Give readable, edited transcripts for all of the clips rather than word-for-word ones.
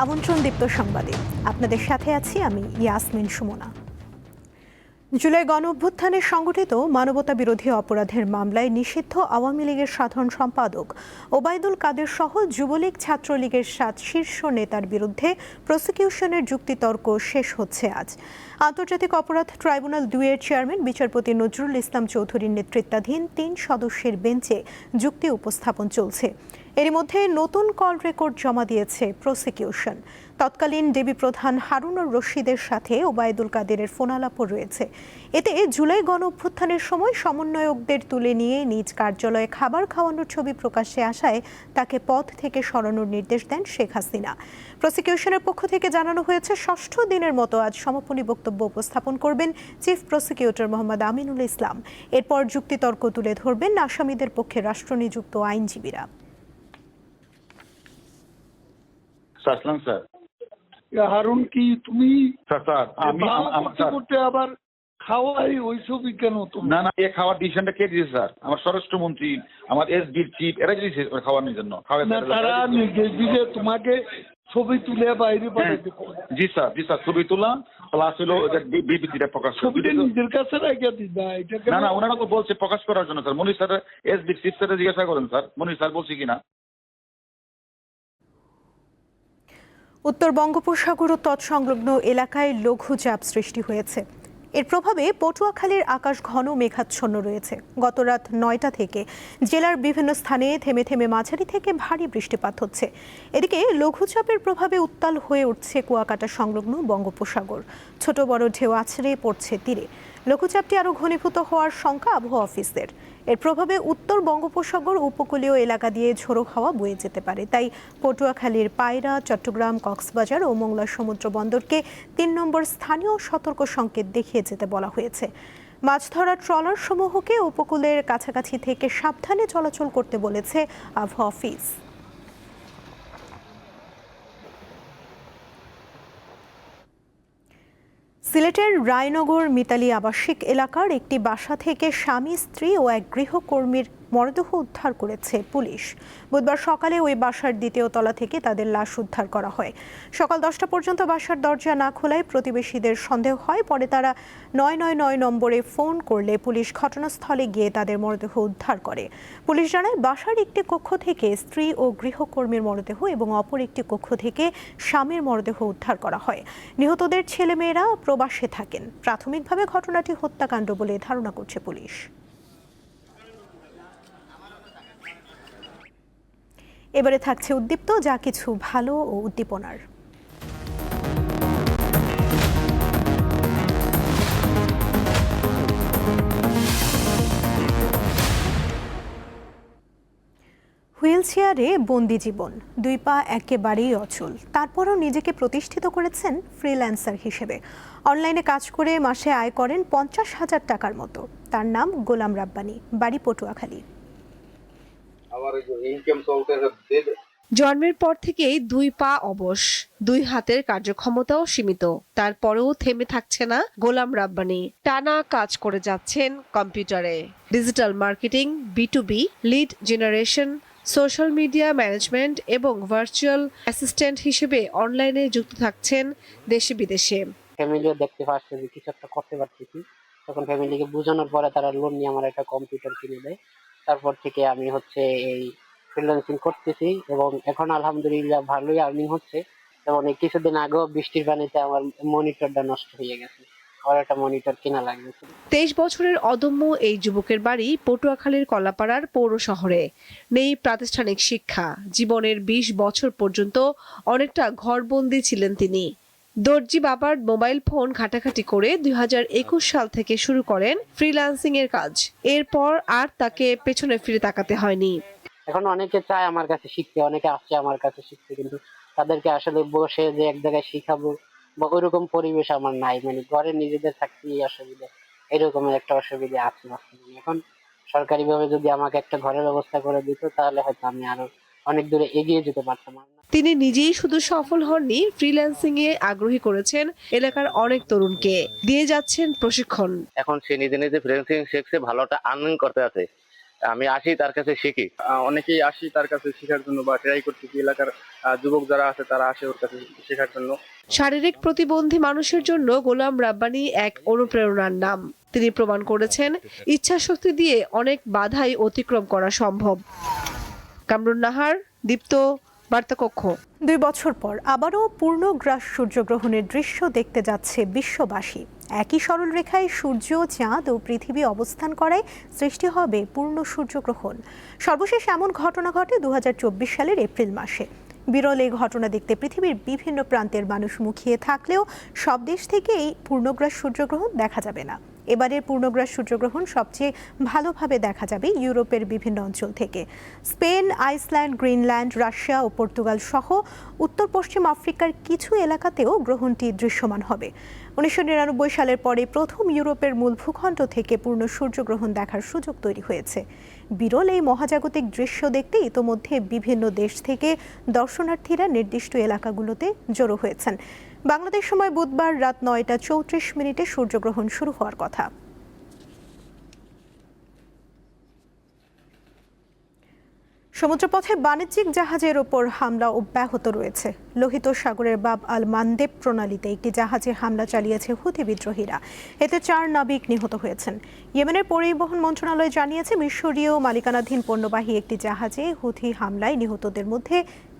আমন্ত্রণ দীপ্ত সংবাদে আপনাদের সাথে আছি আমি ইয়াসমিন সুমনা। জুলাই গণ অভ্যুত্থানে সংগঠিত মানবতা বিরোধী অপরাধের মামলায় নিষিদ্ধ আওয়ামী লীগের সাধারণ সম্পাদক ওবায়দুল কাদের সহ যুবলীগ ছাত্রলীগের 7 শীর্ষ নেতার বিরুদ্ধে প্রসিকিউশনের যুক্তিতর্ক শেষ হচ্ছে আজ। আন্তর্জাতিক অপরাধ ট্রাইব্যুনাল 2 এর চেয়ারম্যান বিচারপতি নজরুল ইসলাম চৌধুরীর নেতৃত্বাধীন 3 সদস্যের বেঞ্চে যুক্তি উপস্থাপন চলছে। এর মধ্যে নতুন কল রেকর্ড জমা দিয়েছে প্রসিকিউশন। তৎকালীন ডিবি প্রধান হারুনুর রশিদের সাথে ওবায়দুল কাদেরের ফোনালাপও রয়েছে। এতে জুলাই গণ অভ্যুত্থানের সময় সমন্বয়কদের তুলে নিয়ে নিজ কার্যালয়ে খাবার খাওয়ানোর ছবি প্রকাশ্যে আসায় তাকে পদ থেকে সরানোর নির্দেশ দেন শেখ হাসিনা। প্রসিকিউশনের পক্ষ থেকে জানানো হয়েছে, ষষ্ঠ দিনের মতো আজ সমাপনী বক্তব্য উপস্থাপন করবেন চিফ প্রসিকিউটর মোহাম্মদ আমিনুল ইসলাম। এরপর যুক্তিতর্ক তুলে ধরবেন আসামিদের পক্ষে রাষ্ট্রনিযুক্ত আইনজীবীরা। স্যার হারুন কি তুমি স্যার আমি করতে আবার খাওয়াই ওই ছবি কেন তুমি? না এই খাওয়ার ডিসিশনটা কে দিয়েছে স্যার? আমার স্বরাষ্ট্রমন্ত্রী, আমার এসডির চিফ, এরা দিয়েছে খাওয়ানোর জন্য। তারা নির্দেশ দিলে তোমাকে ছবি তুলে বাইরে পাঠাতে। জি স্যার ছবি তোলা প্লাস হলো বিবৃতিটা প্রকাশ। ছবিটা নিজের কাছে রেখে দিবা। এটা না ওনারা তো বলছে প্রকাশ করার জন্য স্যার। মনির স্যার এসডি চিফ স্যার জিজ্ঞাসা করেন স্যার, মনির স্যার বলছে কিনা। উত্তর বঙ্গোপসাগর ও তৎসংলগ্ন এলাকায় লঘুচাপ সৃষ্টি হয়েছে। এর প্রভাবে পটুয়াখালীর আকাশ ঘন মেঘাচ্ছন্ন রয়েছে। গত রাত 9টা থেকে জেলার বিভিন্ন স্থানে থেমে থেমে মাঝারি থেকে ভারী বৃষ্টিপাত হচ্ছে। এদিকে লঘুচাপের প্রভাবে উত্তাল হয়ে উঠছে কুয়াকাটা সংলগ্ন বঙ্গোপসাগর। ছোট বড় ঢেউ আছড়ে পড়ছে তীরে। লঘুচাপটি আরও ঘনীভূত হওয়ার শঙ্কা আবহাওয়া অফিসের। এর প্রভাবে উত্তর বঙ্গোপসাগর উপকূলীয় এলাকা দিয়ে ঝোড়ো হাওয়া বয়ে যেতে পারে। তাই পটুয়াখালীর পায়রা, চট্টগ্রাম, কক্সবাজার ও মোংলা সমুদ্র বন্দরকে 3 নম্বর স্থানীয় সতর্ক সংকেত দেখিয়ে যেতে বলা হয়েছে। মাছ ধরা ট্রলার সমূহকে উপকূলের কাছাকাছি থেকে সাবধানে চলাচল করতে বলেছে আবহাওয়া অফিস। সিলেটের রায়নগর মিতালি আবাসিক এলাকার একটি বাসা থেকে স্বামী, স্ত্রী ও এক গৃহকর্মীর মরদেহ উদ্ধার করেছে পুলিশ। বুধবার সকালে ওই বাসার 2য় তলা থেকে তাদের লাশ উদ্ধার করা হয়। সকাল 10টা পর্যন্ত বাসার দরজা না খোলায় প্রতিবেশীদের সন্দেহ হয়। পরে তারা 999 নম্বরে ফোন করলে পুলিশ ঘটনাস্থলে গিয়ে তাদের মরদেহ উদ্ধার করে। পুলিশ জানায়, বাসার একটি কক্ষ থেকে স্ত্রী ও গৃহকর্মীর মরদেহ এবং অপর একটি কক্ষ থেকে স্বামীর মরদেহ উদ্ধার করা হয়। নিহতদের ছেলেমেয়েরা প্রবাসে থাকেন। প্রাথমিকভাবে ঘটনাটি হত্যাকাণ্ড বলে ধারণা করছে পুলিশ। এবারে থাকছে উদ্দীপ্ত যা কিছু ভালো ও উদ্দীপনার। হুইল চেয়ারে বন্দি জীবন, 2 পা একেবারেই অচল। তারপরও নিজেকে প্রতিষ্ঠিত করেছেন ফ্রিল্যান্সার হিসেবে। অনলাইনে কাজ করে মাসে আয় করেন 50,000 টাকার মতো। তার নাম গোলাম রাব্বানী, বাড়ি পটুয়াখালী। জন্মের পর থেকেই 2 পা অবশ, 2 হাতের কার্যক্ষমতাও সীমিত। তারপরেও থেমে থাকছে না গোলাম রাব্বানী। টানা কাজ করে যাচ্ছেন কম্পিউটারে। Digital marketing, B2B, lead generation, social media management এবং ভার্চুয়াল অ্যাসিস্ট্যান্ট হিসেবে অনলাইনে যুক্ত থাকছেন দেশে বিদেশে। ফ্যামিলিও দেখতে পাচ্ছে যে কিছু একটা করতে পারতেছি। তখন ফ্যামিলিকে বোঝানোর পরে তারা লোন নিয়ে আমার একটা কম্পিউটার কিনে দেয়। তারপর থেকে আমি এই ফ্রিল্যান্সিং করতেছি এবং এখন আলহামদুলিল্লাহ ভালোই আর্নিং হচ্ছে। যেমন এই কিছুদিন আগেও বৃষ্টির পানিতে আমার মনিটরটা নষ্ট হয়ে গেছে, আবার একটা মনিটর কেনা লাগবে। 23 বছরের অদম্য এই যুবকের বাড়ি পটুয়াখালীর কলাপাড়ার পৌর শহরে। নেই প্রাতিষ্ঠানিক শিক্ষা। জীবনের 20 বছর পর্যন্ত অনেকটা ঘরবন্দি ছিলেন তিনি। দর্জি বাবার মোবাইল ফোন ঘাটাঘাটি করে 2021 সাল থেকে শুরু করেন ফ্রিল্যান্সিং এর কাজ। এরপর আর তাকে পেছনে ফিরে তাকাতে হয়নি। এখন অনেকে চায় আমার কাছে শিখতে, অনেকে আসছে আমার কাছে শিখতে, কিন্তু তাদেরকে আসলে বসে যে এক জায়গায় শিখাবো বা ওইরকম পরিবেশ আমার নাই। মানে ঘরে নিজেদের থাকতেই অসুবিধা, এরকমের একটা অসুবিধা আছে। এখন সরকারিভাবে যদি আমাকে একটা ঘরের ব্যবস্থা করে দিত তাহলে হয়তো আমি আরো অনেক দূরে এগিয়ে যেতে পারতাম। তিনি নিজেই শুধু সফল হননি, ফ্রিল্যান্সিং এ আগ্রহী করেছেন এলাকার অনেক তরুণকে। দিয়ে যাচ্ছেন প্রশিক্ষণ। এখন সে নিজে নিজে ফ্রিল্যান্সিং শিখছে, ভালো একটা আর্নিং করতে আছে। আমি আসি তার কাছে শিখি। অনেকেই আসি তার কাছে শেখার জন্য বা ট্রাই করতেছি, এলাকার যুবক যারা আছে তারা আসে ওর কাছে শেখার জন্য। শারীরিক প্রতিবন্ধী মানুষের জন্য গোলাম রাব্বানী এক অনুপ্রেরণার নাম। তিনি প্রমাণ করেছেন ইচ্ছাশক্তি দিয়ে অনেক বাধাই অতিক্রম করা সম্ভব। কামরুন নাহার, দীপ্ত, বার্তাকক্ষ। 2 বছর পর আবারও পূর্ণগ্রাস সূর্যগ্রহণের দৃশ্য দেখতে যাচ্ছে বিশ্ববাসী। একই সরল রেখায় সূর্য, চাঁদ ও পৃথিবী অবস্থান করায় সৃষ্টি হবে পূর্ণ সূর্যগ্রহণ। সর্বশেষ এমন ঘটনা ঘটে 2024 সালের এপ্রিল মাসে। বিরল এই ঘটনা দেখতে পৃথিবীর বিভিন্ন প্রান্তের মানুষ মুখিয়ে থাকলেও সব দেশ থেকে এই পূর্ণগ্রাস সূর্যগ্রহণ দেখা যাবে না। এবারের পূর্ণগ্রাস সূর্যগ্রহণ সবচেয়ে ভালোভাবে দেখা যাবে ইউরোপের বিভিন্ন অঞ্চল থেকে। স্পেন, আইসল্যান্ড, গ্রিনল্যান্ড, রাশিয়া ও পর্তুগাল সহ উত্তর পশ্চিম আফ্রিকার কিছু এলাকাতেও গ্রহণটি দৃশ্যমান হবে। 1999 সালের পরে প্রথম ইউরোপের মূল ভূখণ্ড থেকে পূর্ণ সূর্যগ্রহণ দেখার সুযোগ তৈরি হয়েছে। বিরল এই মহাজাগতিক দৃশ্য দেখতে ইতোমধ্যে বিভিন্ন দেশ থেকে দর্শনার্থীরা নির্দিষ্ট এলাকাগুলোতে জড়ো হয়েছেন। বাংলাদেশ সময় বুধবার রাত 9:34 সূর্যগ্রহণ শুরু হওয়ার কথা। সমুদ্রপথে বাণিজ্যিক জাহাজের ওপর হামলা অব্যাহত রয়েছে। লোহিত সাগরের বাব আল মানদেব প্রণালীতে একটি জাহাজে হামলা চালিয়েছে হুথি বিদ্রোহীরা। এতে 4 নাবিক নিহত হয়েছেন। ইয়েমেনের পরিবহন মন্ত্রণালয় জানিয়েছে, মিশরীয় মালিকানাধীন পণ্যবাহী একটি জাহাজে হুথি হামলায় নিহতদের মধ্যে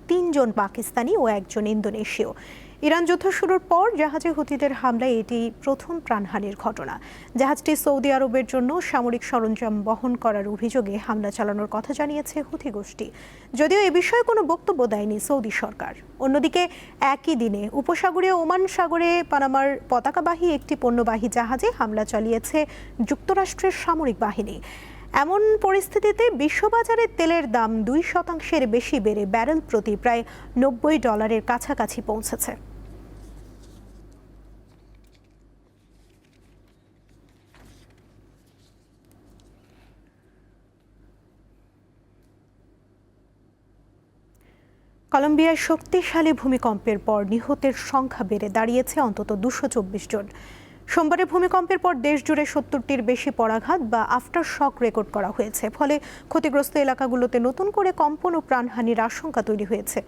3 জন পাকিস্তানি ও 1 জন ইন্দোনেশীয়। ইরান যুদ্ধ শুরুর পর জাহাজে হুথিদের হামলায় এটি প্রথম প্রাণহানির ঘটনা। জাহাজটি সৌদি আরবের জন্য সামরিক সরঞ্জাম বহন করার অভিযোগে হামলা চালানোর কথা জানিয়েছে হুথি গোষ্ঠী, যদিও এ বিষয়ে কোনো বক্তব্য দেয়নি সৌদি সরকার। অন্যদিকে একই দিনে উপসাগরীয় ওমান সাগরে পানামার পতাকাবাহী একটি পণ্যবাহী জাহাজে হামলা চালিয়েছে যুক্তরাষ্ট্রের সামরিক বাহিনী। এমন পরিস্থিতিতে বিশ্ববাজারে তেলের দাম 2% বেশি বেড়ে ব্যারেল প্রতি প্রায় $90 কাছাকাছি পৌঁছেছে। কলম্বিয়ায় শক্তিশালী ভূমিকম্পের পর নিহতের সংখ্যা বেড়ে দাঁড়িয়েছে অন্তত 224 জন। সোমবারে ভূমিকম্পের পর দেশ জুড়ে 70টির বেশি পরাঘাত বা আফটার শক রেকর্ড করা হয়েছে। ফলে ক্ষতিগ্রস্ত এলাকাগুলোতে নতুন করে কম্পন ও প্রাণহানির আশঙ্কা তৈরি হয়েছে।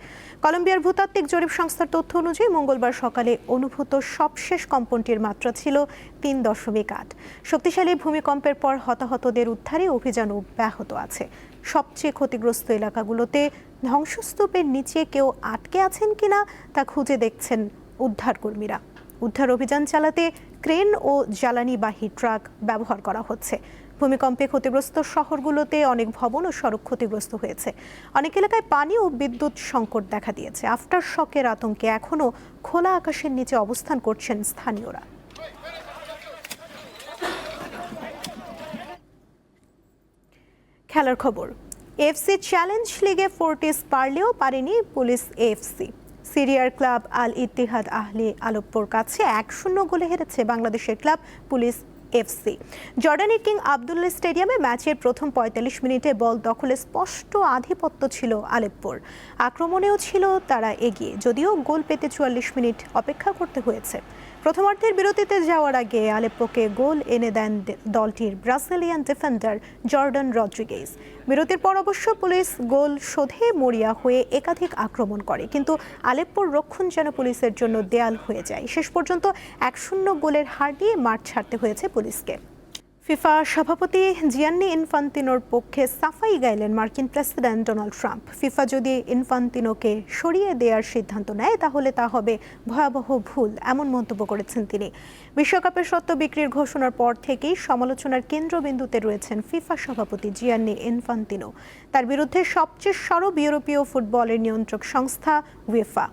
কলম্বিয়ার ভূতাত্ত্বিক জরিপ সংস্থার তথ্য অনুযায়ী মঙ্গলবার সকালে অনুভূত সবশেষ কম্পনটির মাত্রা ছিল 3.8। শক্তিশালী ভূমিকম্পের পর হতাহতদের উদ্ধারে অভিযান অব্যাহত আছে। সবচেয়ে ক্ষতিগ্রস্ত এলাকাগুলোতে ধ্বংসস্তূপের নিচে কেউ আটকে আছেন কিনা তা খুঁজে দেখছেন উদ্ধারকর্মীরা। উদ্ধার অভিযান চালাতে ক্রেন ও জ্বালানিবাহী ট্রাক ব্যবহার করা হচ্ছে। ভূমিকম্পে ক্ষতিগ্রস্ত শহরগুলোতে অনেক ভবন ও সড়ক ক্ষতিগ্রস্ত হয়েছে। অনেক এলাকায় পানি ও বিদ্যুৎ সংকট দেখা দিয়েছে। আফটার শকের আতঙ্কে এখনও খোলা আকাশের নিচে অবস্থান করছেন স্থানীয়রা। খেলার খবর। এফসি চ্যালেঞ্জ লিগে ফোর্টিস পারলেও পারেনি পুলিশ এফসি। সিরিয়ার ক্লাব আল ইত্তিহাদ আহলে আলেপ্পোর কাছে 1-0 গোলে হেরেছে বাংলাদেশের ক্লাব পুলিশ এফসি। জর্ডানের কিং আবদুল্লাহ স্টেডিয়ামে ম্যাচের প্রথম 45 মিনিটে বল দখলে স্পষ্ট আধিপত্য ছিল আলেপ্পোর। আক্রমণেও ছিল তারা এগিয়ে, যদিও গোল পেতে 44 মিনিট অপেক্ষা করতে হয়েছে। প্রথমার্ধের বিরতিতে যাওয়ার আগে আলেপ্পোকে গোল এনে দেন দলটির ব্রাজিলিয়ান ডিফেন্ডার জর্ডান রদ্রিগেজ। বিরতির পর অবশ্য পুলিশ গোল শোধে মরিয়া হয়ে একাধিক আক্রমণ করে, কিন্তু আলেপ্পোর রক্ষণ যেন পুলিশের জন্য দেয়াল হয়ে যায়। শেষ পর্যন্ত 1-0 গোলের হার দিয়ে মাঠ ছাড়তে হয়েছে পুলিশকে। ফিফা সভাপতি জিয়ান্নি ইনফান্তিনোর পক্ষে সাফাই গাইলেন মার্কিন প্রেসিডেন্ট ডোনাল্ড ট্রাম্প। ফিফা যদি ইনফান্তিনোকে সরিয়ে দেওয়ার সিদ্ধান্ত নেয় তাহলে তা হবে ভয়াবহ ভুল, এমন মন্তব্য করেছেন তিনি। বিশ্বকাপের স্বত্ব বিক্রির ঘোষণার পর থেকেই সমালোচনার কেন্দ্রবিন্দুতে রয়েছেন ফিফা সভাপতি জিয়ান্নি ইনফান্তিনো। তার বিরুদ্ধে সবচেয়ে সরব ইউরোপীয় ফুটবলের নিয়ন্ত্রক সংস্থা উয়েফা।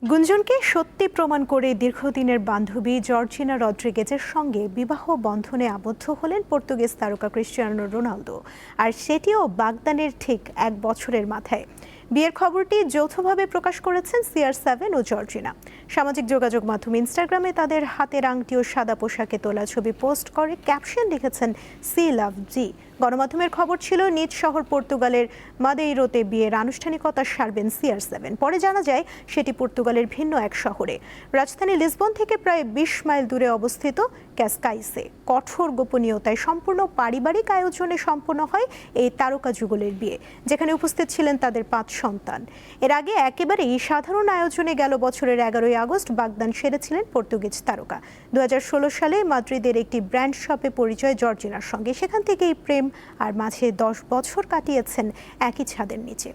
গুঞ্জনকে সত্যি প্রমাণ করে দীর্ঘদিনের বান্ধবী জর্জিনা রদ্রিগেজের সঙ্গে বিবাহ বন্ধনে আবদ্ধ হলেন পর্তুগিজ তারকা ক্রিস্টিয়ানো রোনালদো, আর সেটিও বাগদানের ঠিক 1 বছরের মাথায়। বিয়ের খবরটি যৌথভাবে প্রকাশ করেছেন CR7 ও জর্জিনা। সামাজিক যোগাযোগ মাধ্যম ইনস্টাগ্রামে তাদের হাতের আংটি ও সাদা পোশাকে তোলা ছবি পোস্ট করে ক্যাপশন লিখেছেন সি লাভ জি। গণমাধ্যমের খবর ছিল নিজ শহর পর্তুগালের মাদেইরোতে বিয়ের আনুষ্ঠানিকতা সারবেন CR7। পরে জানা যায় সেটি পর্তুগালের ভিন্ন এক শহরে, রাজধানী লিসবন থেকে প্রায় 20 মাইল দূরে অবস্থিত ক্যাসকাইসে। কঠোর গোপনীয়তায় সম্পূর্ণ পারিবারিক আয়োজনে সম্পন্ন হয় এই তারকা যুগলের বিয়ে, যেখানে উপস্থিত ছিলেন তাদের 5 সন্তান। এর আগে একেবারেই সাধারণ আয়োজনে গেল বছরের 11ই আগস্ট বাগদান সেরেছিলেন পর্তুগিজ তারকা। 2016 সালে মাদ্রিদের একটি ব্র্যান্ড শপে পরিচয় জর্জিনার সঙ্গে, সেখান থেকেই প্রেম, আর মাঝে 10 বছর কাটিয়েছেন একই ছাদের নিচে।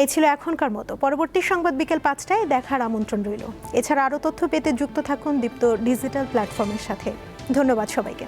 এই ছিল এখনকার মতো। পরবর্তী সংবাদ বিকেল 5টায় দেখার আমন্ত্রণ রইল। এছাড়া আরও তথ্য পেতে যুক্ত থাকুন দীপ্ত ডিজিটাল প্ল্যাটফর্মের সাথে। ধন্যবাদ সবাইকে।